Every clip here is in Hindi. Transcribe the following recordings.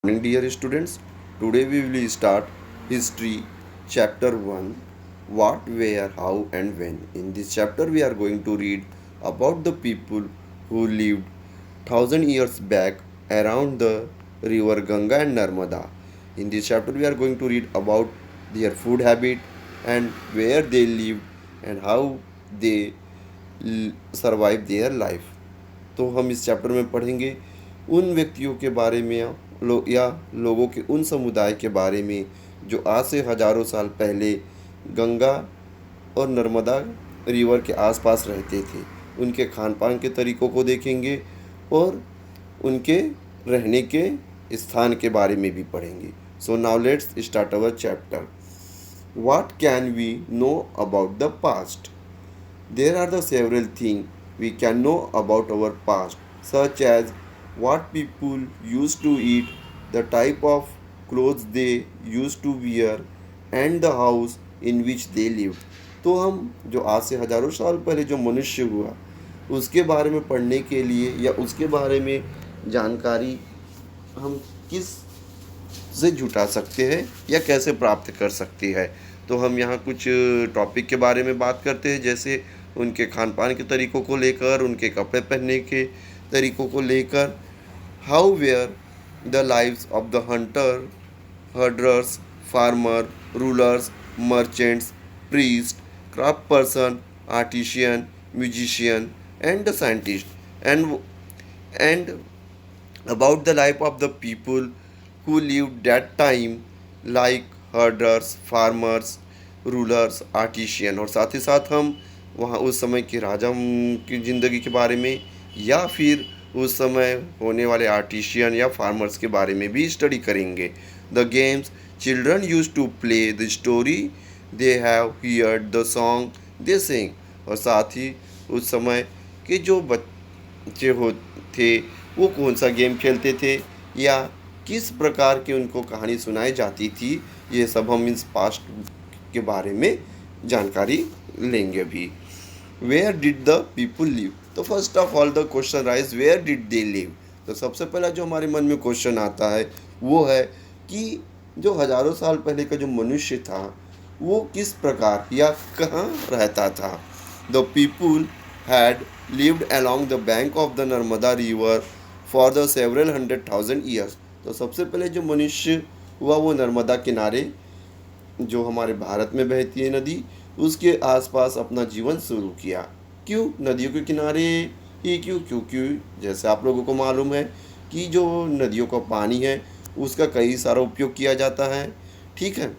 Morning, dear students. Today we will start History Chapter 1. What, where, how, and when. In this chapter, we are going to read about the people who lived thousand years back around the river Ganga and Narmada. In this chapter, we are going to read about their food habit and where they lived and how they survive their life. तो हम इस चैप्टर में पढ़ेंगे उन व्यक्तियों के बारे में या लोगों के उन समुदाय के बारे में जो आज से हजारों साल पहले गंगा और नर्मदा रिवर के आसपास रहते थे। उनके खान पान के तरीक़ों को देखेंगे और उनके रहने के स्थान के बारे में भी पढ़ेंगे। So now let's start our chapter. What can we know about the past? There are the several things we can know about our past, such as what people used to eat, the type of clothes they used to wear, and the house in which they lived. तो हम जो आज से हजारों साल पहले जो मनुष्य हुआ उसके बारे में पढ़ने के लिए या उसके बारे में जानकारी हम किस से जुटा सकते हैं या कैसे प्राप्त कर सकते हैं। तो हम यहाँ कुछ टॉपिक के बारे में बात करते हैं, जैसे उनके खान पान के तरीक़ों को लेकर, उनके कपड़े पहनने के तरीक़ों को लेकर, how were the lives of the hunter, herders, farmer, rulers, merchants, priest, craft person, artisan, musician and the scientist and about the life of the people who lived that time, like herders, farmers, rulers, artisan। और साथ ही साथ हम वहाँ उस समय के राजा की ज़िंदगी के बारे में या फिर उस समय होने वाले आर्टिशियन या फार्मर्स के बारे में भी स्टडी करेंगे। The games children use to play, the story they have heard, the song they sing. और साथ ही उस समय के जो बच्चे हो थे वो कौन सा गेम खेलते थे या किस प्रकार की उनको कहानी सुनाई जाती थी, ये सब हम इस पास्ट के बारे में जानकारी लेंगे भी। Where did the people live? तो first of all the question rise, where did they live? तो सबसे पहला जो हमारे मन में क्वेश्चन आता है वो है कि जो हजारों साल पहले का जो मनुष्य था वो किस प्रकार या कहाँ रहता था। The people had lived along the bank of the Narmada river for the several 100,000 years। तो सबसे पहले जो मनुष्य हुआ वो नर्मदा किनारे, जो हमारे भारत में बहती है नदी, उसके आसपास अपना जीवन शुरू किया। क्यों नदियों के किनारे ही क्यों? क्योंकि जैसे आप लोगों को मालूम है कि जो नदियों का पानी है उसका कई सारा उपयोग किया जाता है, ठीक है।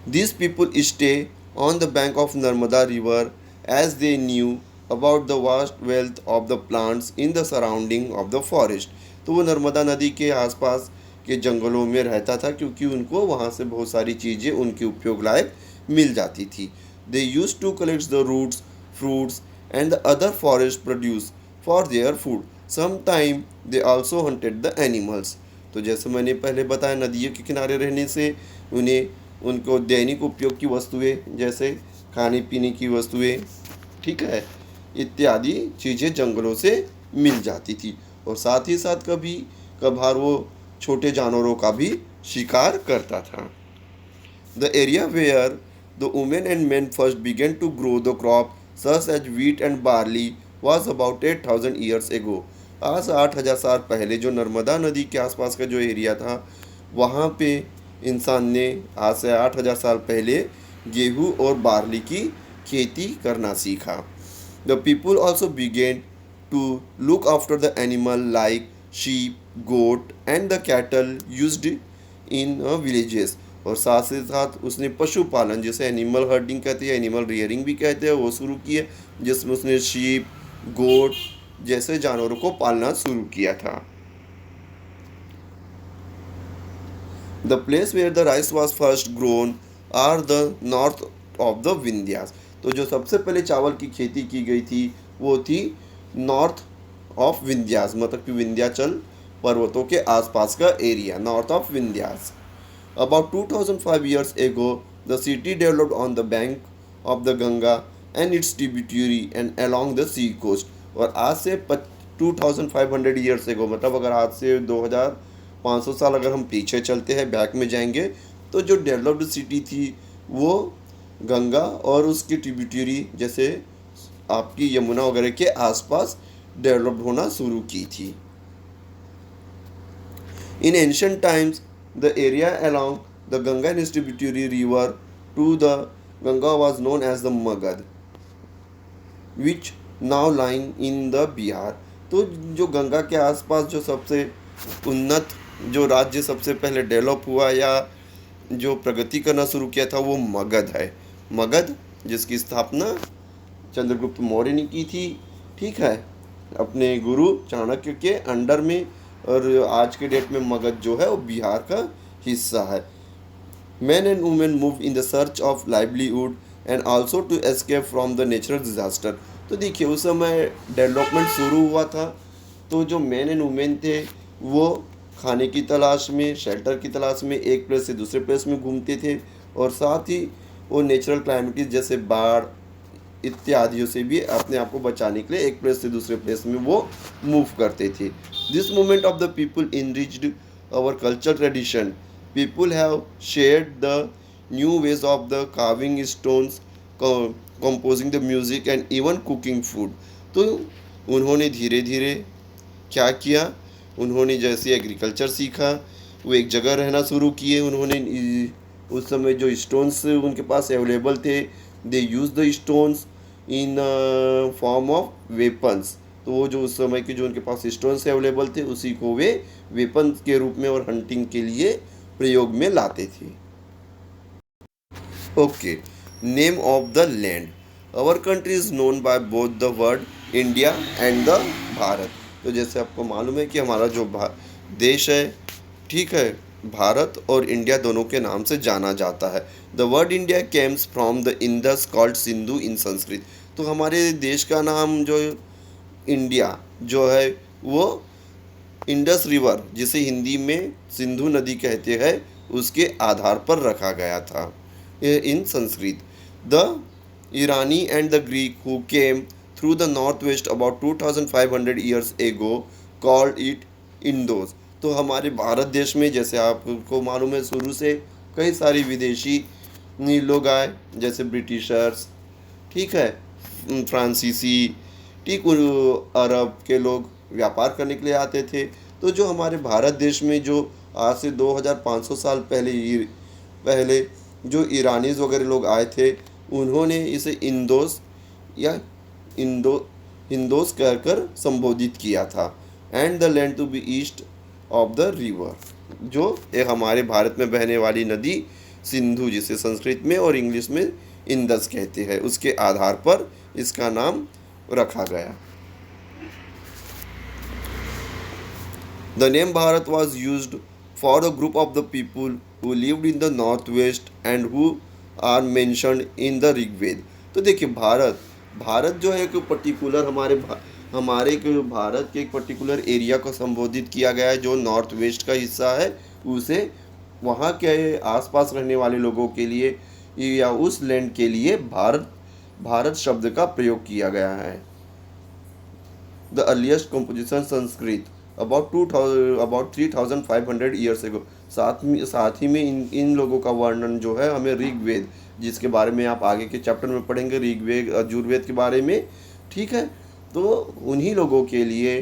These people stay on the bank of Narmada river as they knew about the vast wealth of the plants in the surrounding of the forest। तो वो नर्मदा नदी के आसपास के जंगलों में रहता था क्योंकि उनको वहाँ से बहुत सारी चीज़ें उनके उपयोग लायक मिल जाती थी। They used to collect the roots, fruits and the other forest produce for their food। Sometime they also hunted the animals। तो जैसे मैंने पहले बताया, नदियों के किनारे रहने से उनको दैनिक उपयोग की वस्तुएं जैसे खाने पीने की वस्तुएं, ठीक है, इत्यादि चीज़ें जंगलों से मिल जाती थी। और साथ ही साथ कभी कभार वो छोटे जानवरों का भी शिकार करता था। The area where the women and men first begin to grow the crop such as wheat and barley was about 8,000 years ago. आज से 8,000 साल पहले जो नर्मदा नदी के आसपास का जो एरिया था वहाँ पे इंसान ने आज से 8,000 साल पहले गेहूँ और बार्ली की खेती करना सीखा। The people also begin to look after the animal like sheep, goat and the cattle used in villages. और साथ ही साथ उसने पशुपालन, जैसे एनिमल हर्डिंग कहते हैं, एनिमल रियरिंग भी कहते हैं, वो शुरू किए, जिसमें उसने शीप, गोट जैसे जानवरों को पालना शुरू किया था। The place where the rice was first grown are the north of the Vindhyas. तो जो सबसे पहले चावल की खेती की गई थी वो थी नॉर्थ ऑफ विंध्यास, मतलब कि विंध्याचल पर्वतों के आसपास का area, north of Vindhyas. About 2005 years ago, the city developed on the bank of the Ganga and its tributary and along the sea coast। और आज से 2500 ईयर्स एगो, मतलब अगर आज से 2000 500 साल अगर हम पीछे चलते हैं, बैक में जाएंगे, तो जो डेवलप्ड सिटी थी वो गंगा और उसकी ट्रिब्यूटरी जैसे आपकी यमुना वगैरह के आसपास डेवलप होना शुरू की थी। In ancient times the area along the Ganga and its tributary river to the Ganga was known as the Magad, which now lying in the Bihar. तो जो गंगा के आसपास जो सबसे उन्नत जो राज्य सबसे पहले डेवलप हुआ या जो प्रगति करना शुरू किया था वो मगध है। मगध जिसकी स्थापना चंद्रगुप्त मौर्य ने की थी, ठीक है, अपने गुरु चाणक्य के अंडर में। और आज के डेट में मगध जो है वो बिहार का हिस्सा है। Man and women move in the search of livelihood and also to escape from the natural disaster. तो देखिए उस समय डेवलपमेंट शुरू हुआ था, तो जो मैन एंड वुमेन थे वो खाने की तलाश में, शेल्टर की तलाश में एक प्लेस से दूसरे प्लेस में घूमते थे, और साथ ही वो नेचुरल क्लाइमेटिस जैसे बाढ़ इत्यादियों से भी अपने आप को बचाने के लिए एक प्लेस से दूसरे प्लेस में वो मूव करते थे। This movement of the people enriched our culture tradition. People have shared the new ways of the carving stones, composing the music and even cooking food. तो उन्होंने धीरे धीरे क्या किया, उन्होंने जैसे एग्रीकल्चर सीखा, वो एक जगह रहना शुरू किए। उन्होंने उस समय जो स्टोन्स उनके पास अवेलेबल थे, they use the stones in form of weapons. तो वो जो उस समय के जो उनके पास स्टोन्स अवेलेबल थे उसी को वे वेपन के रूप में और हंटिंग के लिए प्रयोग में लाते थे। Okay, name of the land. Our country is known by both the word India and the Bharat. तो जैसे आपको मालूम है कि हमारा जो देश है, ठीक है, भारत और इंडिया दोनों के नाम से जाना जाता है। The word India comes from the Indus called Sindhu in Sanskrit. तो हमारे देश का नाम जो इंडिया जो है वो इंडस रिवर, जिसे हिंदी में सिंधु नदी कहते हैं, उसके आधार पर रखा गया था in Sanskrit. The Irani and the Greek who came through the north west about 2500 years ago called it Indos. तो हमारे भारत देश में जैसे आपको मालूम है शुरू से कई सारी विदेशी लोग आए, जैसे ब्रिटिशर्स, ठीक है, फ्रांसीसी, ठीक, अरब के लोग व्यापार करने के लिए आते थे। तो जो हमारे भारत देश में जो आज से 2500 साल पहले जो ईरानीज वगैरह लोग आए थे, उन्होंने इसे इंदोस या हिंदोस कहकर संबोधित किया था। And the land to be east of the river, जो एक हमारे भारत में बहने वाली नदी सिंधु, जिसे संस्कृत में और इंग्लिश में इंदस कहते हैं, उसके आधार पर इसका नाम रखा गया। The name Bharat was used for a group of the people who lived in the north west and who are mentioned in the Rigveda. तो देखिए भारत जो है एक पर्टिकुलर हमारे भारत के एक पर्टिकुलर एरिया को संबोधित किया गया है जो नॉर्थ वेस्ट का हिस्सा है, उसे वहाँ के आसपास रहने वाले लोगों के लिए या उस लैंड के लिए भारत शब्द का प्रयोग किया गया है। The earliest composition Sanskrit about 3500 years ago. साथ ही में इन लोगों का वर्णन जो है हमें ऋग्वेद, जिसके बारे में आप आगे के चैप्टर में पढ़ेंगे, ऋग्वेद यजुर्वेद के बारे में, ठीक है। तो उन्हीं लोगों के लिए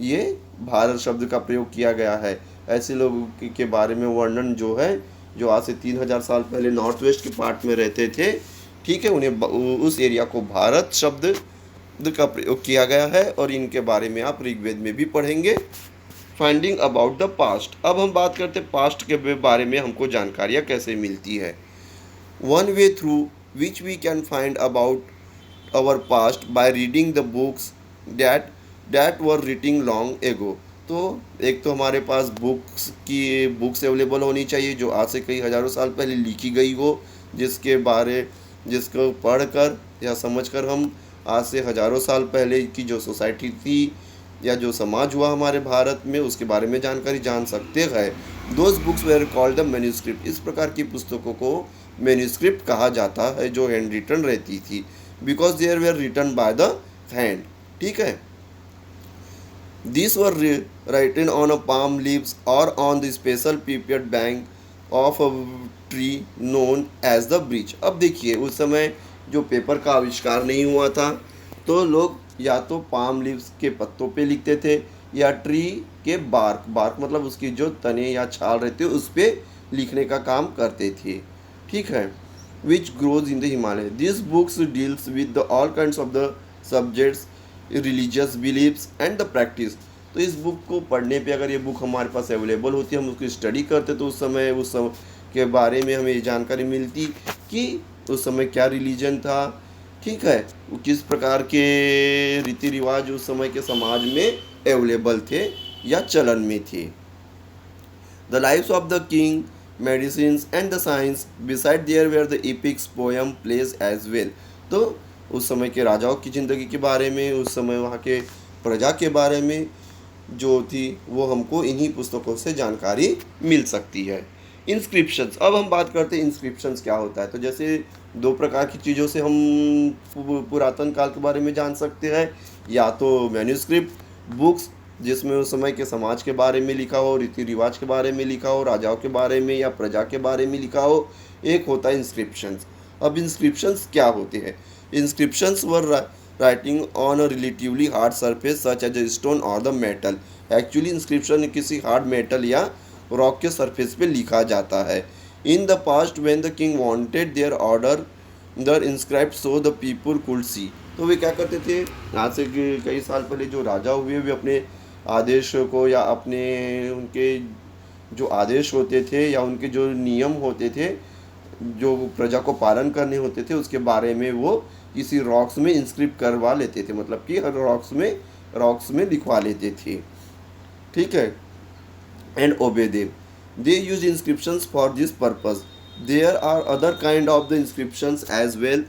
ये भारत शब्द का प्रयोग किया गया है। ऐसे लोगों के बारे में वर्णन जो है जो आज से 3000 साल पहले नॉर्थ वेस्ट के पार्ट में रहते थे, ठीक है, उन्हें उस एरिया को भारत शब्द का प्रयोग किया गया है, और इनके बारे में आप ऋग्वेद में भी पढ़ेंगे। Finding about the past. अब हम बात करते हैं पास्ट के बारे में हमको जानकारियाँ कैसे मिलती है। One way through which we can find about our past by reading the books that were writing long ago. तो एक तो हमारे पास बुक्स अवेलेबल होनी चाहिए जो आज से कई हज़ारों साल पहले लिखी गई हो, जिसको पढ़कर या समझकर हम आज से हज़ारों साल पहले की जो सोसाइटी थी या जो समाज हुआ हमारे भारत में उसके बारे में जानकारी जान सकते हैं। Those books where called the manuscript. इस प्रकार की पुस्तकों को मैन्यूस्क्रिप्ट कहा जाता है जो हैंड रिटन रहती थी, because there were written by the hand, ठीक है। These were written on a palm leaves or on the special prepared bank of a tree known as the bridge. अब देखिए उस समय जो पेपर का आविष्कार नहीं हुआ था तो लोग या तो पाम लीव्स के पत्तों पे लिखते थे या ट्री के बार्क बार्क मतलब उसकी जो तने या छाल रहती है उस पर लिखने का काम करते थे। ठीक है, which grows in the Himalaya. These books deals with the all kinds of the subjects, religious beliefs and the practice. तो इस बुक को पढ़ने पे अगर ये बुक हमारे पास अवेलेबल होती है हम उसकी स्टडी करते तो उस समय के बारे में हमें ये जानकारी मिलती कि उस समय क्या रिलीजन था। ठीक है, वो किस प्रकार के रीति रिवाज उस समय के समाज में अवेलेबल थे या चलन में थे। The lives of the king, medicines and the science beside there were the epics poem plays as well. तो उस समय के राजाओं की ज़िंदगी के बारे में उस समय वहाँ के प्रजा के बारे में जो थी वो हमको इन्हीं पुस्तकों से जानकारी मिल सकती है। इंस्क्रिप्शंस, अब हम बात करते हैं इंस्क्रिप्शंस क्या होता है। तो जैसे दो प्रकार की चीज़ों से हम पुरातन काल के बारे में जान सकते हैं, या तो मैन्युस्क्रिप्ट बुक्स जिसमें उस समय के समाज के बारे में लिखा हो, रीति रिवाज के बारे में लिखा हो, राजाओं के बारे में या प्रजा के बारे में लिखा हो। एक होता है इंस्क्रिप्शंस। अब इंस्क्रिप्शंस क्या होते हैं? Inscriptions were writing on a relatively hard surface such as a stone और द मेटल। एक्चुअली इंस्क्रिप्शन किसी हार्ड मेटल या रॉक के सरफेस पे लिखा जाता है। In the past when the king wanted their order the inscribed so the people could see. तो वे क्या करते थे, आज से कई साल पहले जो राजा हुए वे अपने आदेश को या अपने उनके जो आदेश होते थे या उनके जो नियम होते थे जो प्रजा को पालन करने होते थे उसके बारे में वो किसी रॉक्स में इंस्क्रिप्ट करवा लेते थे, मतलब कि हर रॉक्स में लिखवा लेते थे। ठीक है, and obey them. They use inscriptions for this purpose. There are other kind of the inscriptions as well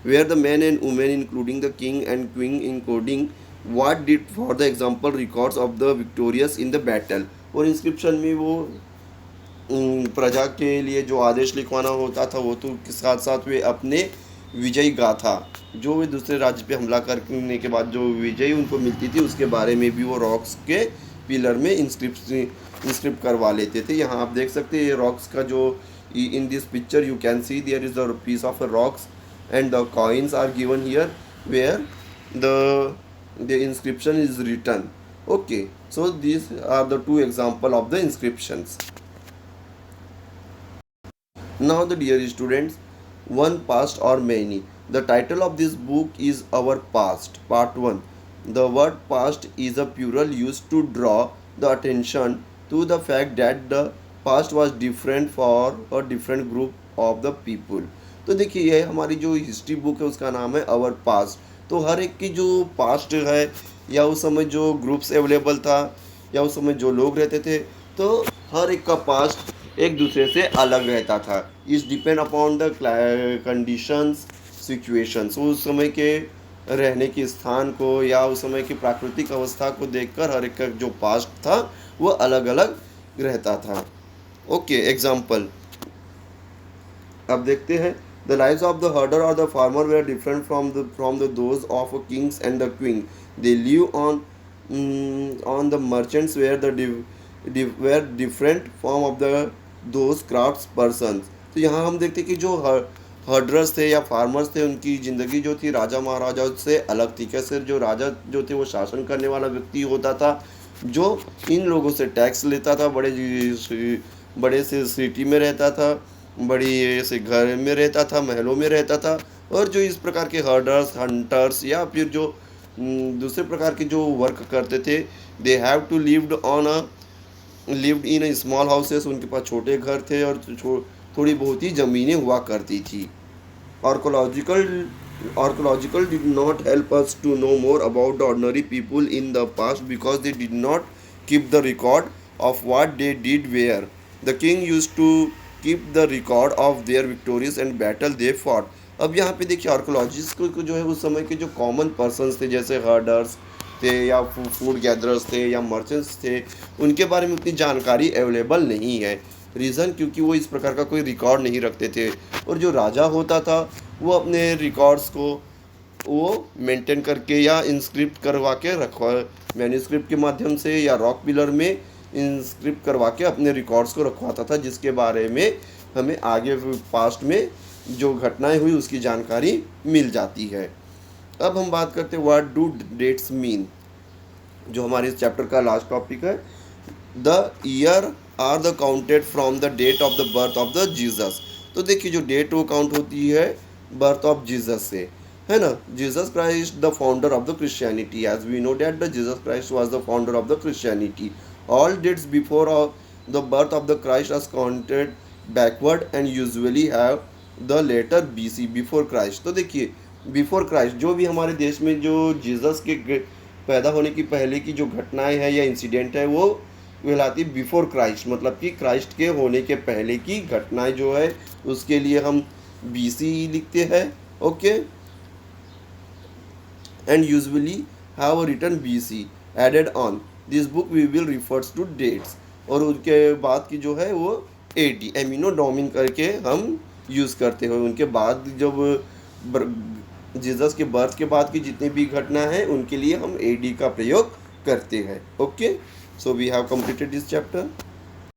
where the men and women including the king and queen including what did for the example records of the victorious in the battle। और इंस्क्रिप्शन में वो प्रजा के लिए जो आदेश लिखवाना होता था वो तो के साथ साथ वे अपने विजयी गाथा जो वे दूसरे राज्य पे हमला करने के बाद जो विजयी उनको मिलती थी उसके बारे में भी वो रॉक्स के पिलर में इंस्क्रिप्ट करवा लेते थे। यहाँ आप देख सकते हैं ये रॉक्स का जो in this picture you can see there is the piece of a rocks and the coins are given here where the inscription is written। Okay, so these are the two example of the inscriptions। Now the dear students, one past or many, the title of this book is our past part 1। The word past is a plural used to draw the attention to the fact that the past was different for a different group of the people। तो देखिए ये हमारी जो हिस्ट्री बुक है उसका नाम है आवर पास्ट। तो हर एक की जो पास्ट है या उस समय जो ग्रुप्स अवेलेबल था या उस समय जो लोग रहते थे तो हर एक का पास्ट एक दूसरे से अलग रहता था। इस depend upon the conditions situations, उस समय के रहने के स्थान को या उस समय की प्राकृतिक अवस्था को देखकर हर एक का जो पास्ट था वो अलग अलग रहता था। ओके, एग्जाम्पल अब देखते हैं। The lives of the herder or the farmer were different from the those of kings and the queen। They live on the merchants were were different form of the those crafts persons। तो यहाँ हम देखते कि जो हर्डर्स थे या फार्मर्स थे उनकी ज़िंदगी जो थी राजा महाराजाओं से अलग थी। कैसे जो राजा जो थे वो शासन करने वाला व्यक्ति होता था जो इन लोगों से टैक्स लेता था, बड़े से सिटी में रहता था, बड़ी ऐसे घर में रहता था, महलों में रहता था। और जो इस प्रकार के हर्डर्स हंटर्स या फिर जो दूसरे प्रकार के जो वर्क करते थे they have to lived in small houses. उनके पास छोटे घर थे और थोड़ी बहुत ही ज़मीनें हुआ करती थी। Archaeological did not help us to know more about the ordinary people in the past because they did not keep the record of what they did where। The king used to keep the record of their victories and battle they fought। अब यहाँ पे देखिए आर्कोलॉजिस्ट को जो है उस समय के जो कॉमन पर्सन्स थे जैसे हर्डर्स थे या फूड गैदरर्स थे या मर्चेंट्स थे उनके बारे में उतनी जानकारी अवेलेबल नहीं है। रीज़न क्योंकि वो इस प्रकार का कोई रिकॉर्ड नहीं रखते थे और जो राजा होता था वो अपने रिकॉर्ड्स को वो मेंटेन करके या इंस्क्रिप्ट करवा के रखवा, मैन्युस्क्रिप्ट के माध्यम से या रॉक पिलर में इंस्क्रिप्ट करवा के अपने रिकॉर्ड्स को रखवाता था, जिसके बारे में हमें आगे पास्ट में जो घटनाएं हुई उसकी जानकारी मिल जाती है। अब हम बात करते हैं व्हाट डू डेट्स मीन, जो हमारे इस चैप्टर का लास्ट टॉपिक है। The year are the counted from the date of the birth of the Jesus. तो देखिए जो डेट वो काउंट होती है बर्थ ऑफ जीसस से, है ना। Jesus Christ the founder of the Christianity, as we know that the Jesus Christ was the founder of the Christianity. All dates before the birth of the Christ are counted backward and usually have the letter BC, before Christ. तो देखिए बिफोर क्राइस्ट जो भी हमारे देश में जो जीसस के पैदा होने की पहले की जो घटनाएं हैं या इंसिडेंट है वो कहलाती है बिफोर क्राइस्ट, मतलब कि क्राइस्ट के होने के पहले की घटनाएं जो है उसके लिए हम BC लिखते हैं। Okay, and usually have written BC added on this book we will refers to dates, और उनके बाद की जो है वो AD एमिनो डोमिन करके हम यूज़ करते हैं। उनके बाद जब जीसस के बर्थ के बाद की जितनी भी घटना है उनके लिए हम AD का प्रयोग करते हैं। Okay, so we have completed this chapter.